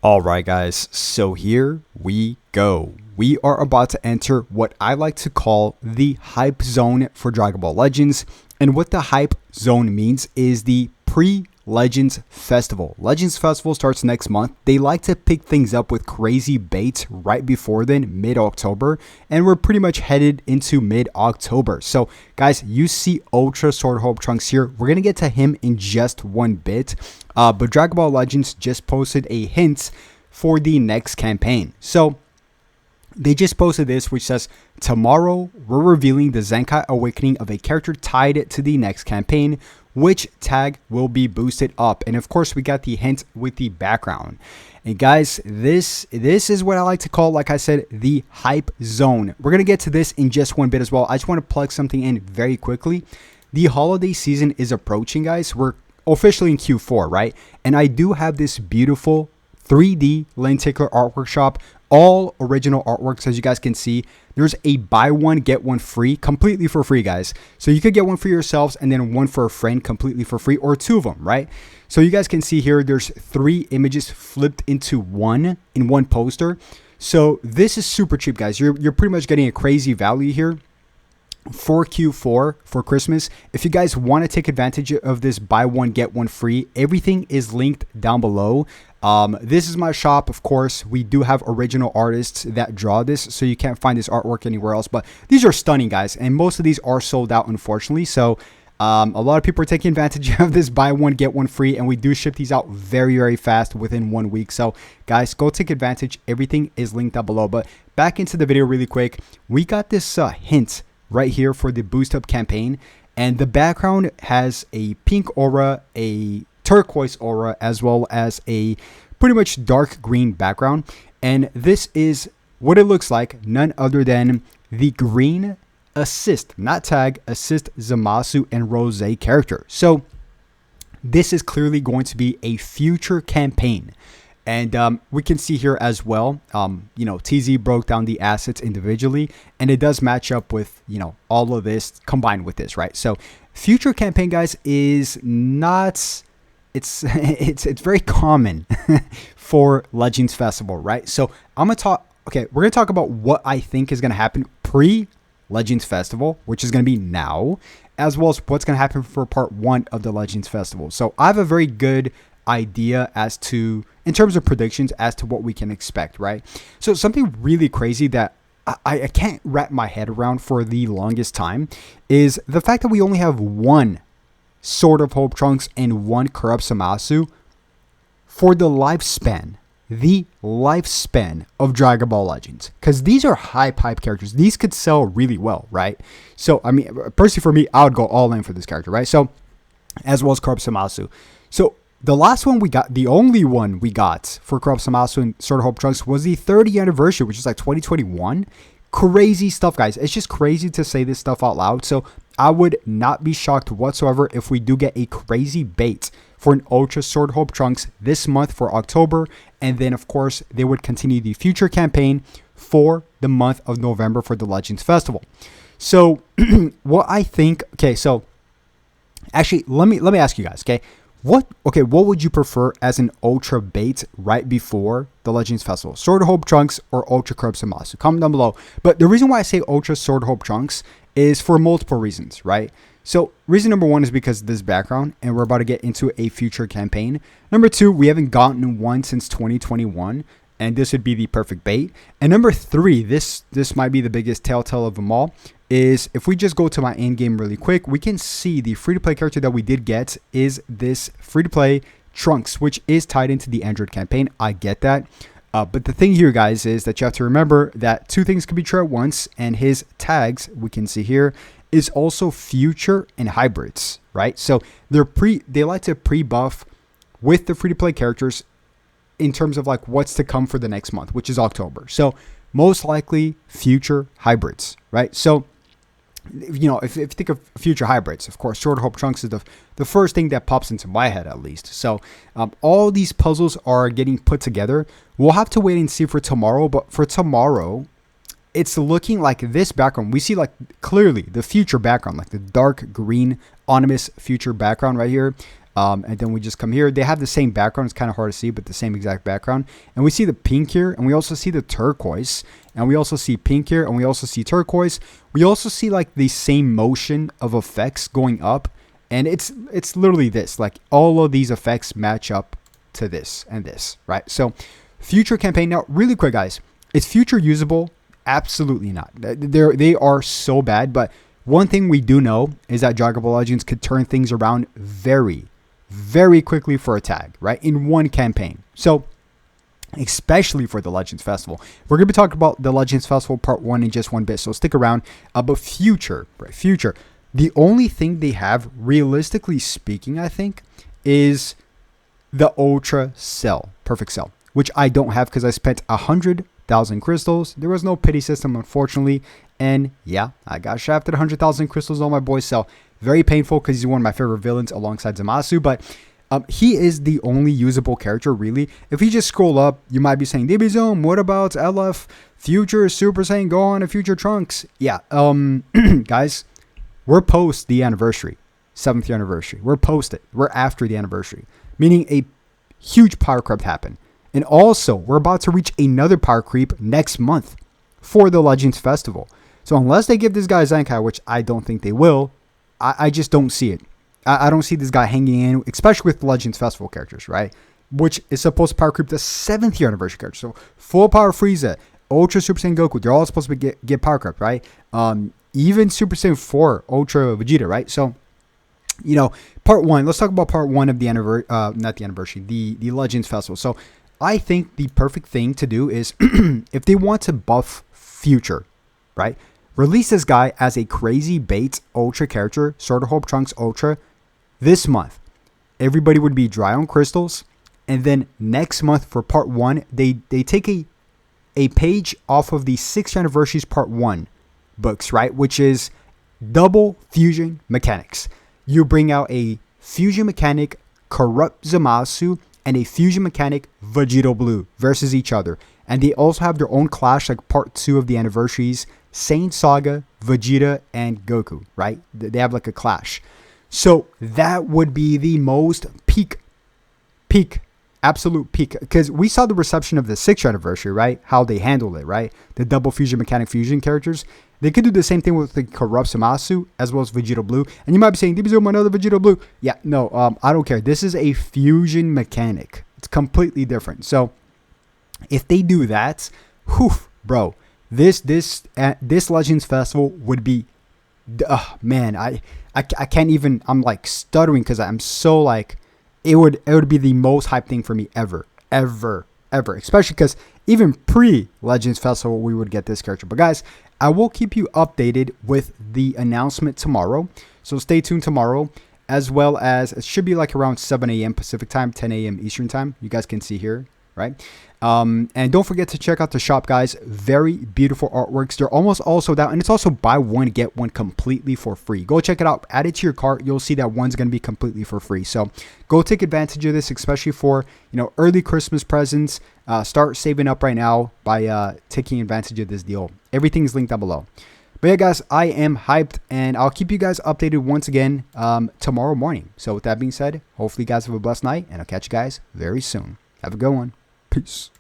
Alright guys, so here we go. We are about to enter what I like to call the hype zone for Dragon Ball Legends. And what the hype zone means is the pre-Legends Festival. Legends Festival starts next month. They like to pick things up with crazy baits right before then, mid-October. And we're pretty much headed into mid-October. So guys, you see Ultra Sword Hope Trunks here. We're going to get to him in just one bit. But Dragon Ball Legends just posted a hint for the next campaign. So they just posted this, which says, tomorrow we're revealing the Zenkai awakening of a character tied to the next campaign, which tag will be boosted up. And of course, we got the hint with the background. And guys, this is what I like to call, like I said, the hype zone. We're going to get to this in just one bit as well. I just want to plug something in very quickly. The holiday season is approaching, guys. We're officially in Q4, right? And I do have this beautiful 3D lenticular art workshop, all original artworks. As you guys can see, there's a buy one get one free, completely for free, guys. So you could get one for yourselves and then one for a friend completely for free, or two of them, right? So you guys can see here, there's 3 images flipped into one in one poster. So this is super cheap, guys. You're pretty much getting a crazy value here for Q4 for Christmas. If you guys want to take advantage of this buy one get one free, everything is linked down below. This is my shop. Of course, we do have original artists that draw this, so you can't find this artwork anywhere else, but these are stunning, guys, and most of these are sold out, unfortunately. So a lot of people are taking advantage of this buy one get one free, and we do ship these out very fast within 1 week. So guys, go take advantage. Everything is linked down below. But back into the video really quick, we got this hint right here for the boost up campaign, and the background has a pink aura, a turquoise aura, as well as a pretty much dark green background. And this is what it looks like, none other than the green assist, not tag, assist Zamasu and Rose character. So this is clearly going to be a future campaign. And we can see here as well, you know, TZ broke down the assets individually, and it does match up with, you know, all of this combined with this, right? So future campaign, guys, is not, it's very common for Legends Festival, right? So I'm going to talk, okay, we're going to talk about what I think is going to happen pre-Legends Festival, which is going to be now, as well as what's going to happen for part 1 of the Legends Festival. So I have a very good idea as to, in terms of predictions, as to what we can expect, right? So something really crazy that I can't wrap my head around for the longest time is the fact that we only have 1 Sword of Hope Trunks and 1 Corrupt Zamasu for the lifespan of Dragon Ball Legends, because these are hype characters. These could sell really well, right? So I mean, personally for me, I would go all in for this character, right? So as well as Corrupt Zamasu. So the last one we got, the only one we got for Corrupt Zamasu and Sword of Hope Trunks was the 30th anniversary, which is like 2021. Crazy stuff, guys. It's just crazy to say this stuff out loud. So I would not be shocked whatsoever if we do get a crazy bait for an Ultra Sword Hope Trunks this month for October. And then, of course, they would continue the future campaign for the month of November for the Legends Festival. So what I think, okay, so actually, let me ask you guys, okay? What would you prefer as an Ultra bait right before the Legends Festival? Sword of Hope Trunks or Ultra Corrupt Zamasu? Comment down below. But the reason why I say Ultra Sword of Hope Trunks is for multiple reasons, right? So reason number 1 is because of this background, and we're about to get into a future campaign. Number 2, we haven't gotten one since 2021, and this would be the perfect bait. And number 3, this might be the biggest telltale of them all, is if we just go to my end game really quick, we can see the free-to-play character that we did get is this free-to-play Trunks, which is tied into the Android campaign. I get that. But the thing here, guys, is that you have to remember that 2 things can be true at once, and his tags, we can see here, is also future and hybrids, right? So they like to pre-buff with the free-to-play characters in terms of like what's to come for the next month, which is October. So most likely future hybrids, right? So, you know, if you think of future hybrids, of course, Sword of Hope Trunks is the first thing that pops into my head, at least. So all these puzzles are getting put together. We'll have to wait and see for tomorrow, but for tomorrow, it's looking like this background. We see like clearly the future background, like the dark green ominous future background right here. And then we just come here. They have the same background. It's kind of hard to see, but the same exact background. And we see the pink here, and we also see the turquoise. And we also see pink here, and we also see turquoise. We also see like the same motion of effects going up. And it's literally this. Like all of these effects match up to this and this, right? So future campaign. Now, really quick, guys. Is future usable? Absolutely not. They are so bad. But one thing we do know is that Dragon Ball Legends could turn things around very, very quickly for a tag, right? In one campaign. So, especially for the Legends Festival. We're going to be talking about the Legends Festival Part 1 in just one bit, so stick around. But future, right? Future. The only thing they have, realistically speaking, I think, is the Ultra Cell, Perfect Cell, which I don't have because I spent 100,000 crystals. There was no pity system, unfortunately. And yeah, I got shafted 100,000 crystals on my boy Cell. Very painful because he's one of my favorite villains alongside Zamasu. But he is the only usable character, really. If you just scroll up, you might be saying, DBZone, what about LF, Future, Super Saiyan Gohan, and Future Trunks? Yeah, guys, we're post the anniversary, 7th anniversary. We're post it. We're after the anniversary, meaning a huge power creep happened. And also, we're about to reach another power creep next month for the Legends Festival. So unless they give this guy Zenkai, which I don't think they will, I just don't see it. I don't see this guy hanging in, especially with the Legends Festival characters, right? Which is supposed to power creep the 7th year anniversary character. So full power Frieza, Ultra Super Saiyan Goku, they're all supposed to get power creep, right? Even Super Saiyan 4, Ultra Vegeta, right? So, you know, part 1, let's talk about part 1 of the anniversary, not the anniversary, the Legends Festival. So I think the perfect thing to do is if they want to buff Future, right? Release this guy as a crazy bait Ultra character, Sword of Hope Trunks Ultra, this month. Everybody would be dry on crystals. And then next month for part 1, they take a page off of the 6th anniversary's part 1 books, right? Which is double fusion mechanics. You bring out a fusion mechanic Corrupt Zamasu and a fusion mechanic Vegito Blue versus each other. And they also have their own clash, like part 2 of the anniversaries, Saint Saga, Vegeta, and Goku, right? They have like a clash. So that would be the most peak, absolute peak. Because we saw the reception of the 6th anniversary, right? How they handled it, right? The double fusion mechanic fusion characters. They could do the same thing with the Corrupt Zamasu as well as Vegito Blue. And you might be saying, DBZone, another Vegito Blue. Yeah, no, I don't care. This is a fusion mechanic. It's completely different. So if they do that, whew, bro, this Legends Festival would be, man, I can't even, I'm like stuttering because I'm so like, it would be the most hype thing for me ever, especially because even pre-Legends Festival, we would get this character. But guys, I will keep you updated with the announcement tomorrow. So stay tuned tomorrow, as well as it should be like around 7 a.m. Pacific time, 10 a.m. Eastern time. You guys can see here, right? And don't forget to check out the shop, guys. Very beautiful artworks. They're almost all sold out, and it's also buy one get one completely for free. Go check it out. Add it to your cart. You'll see that one's going to be completely for free. So go take advantage of this, especially for, you know, early Christmas presents. Start saving up right now by taking advantage of this deal. Everything's linked down below. But yeah, guys, I am hyped, and I'll keep you guys updated once again tomorrow morning. So with that being said, hopefully you guys have a blessed night, and I'll catch you guys very soon. Have a good one. Peace.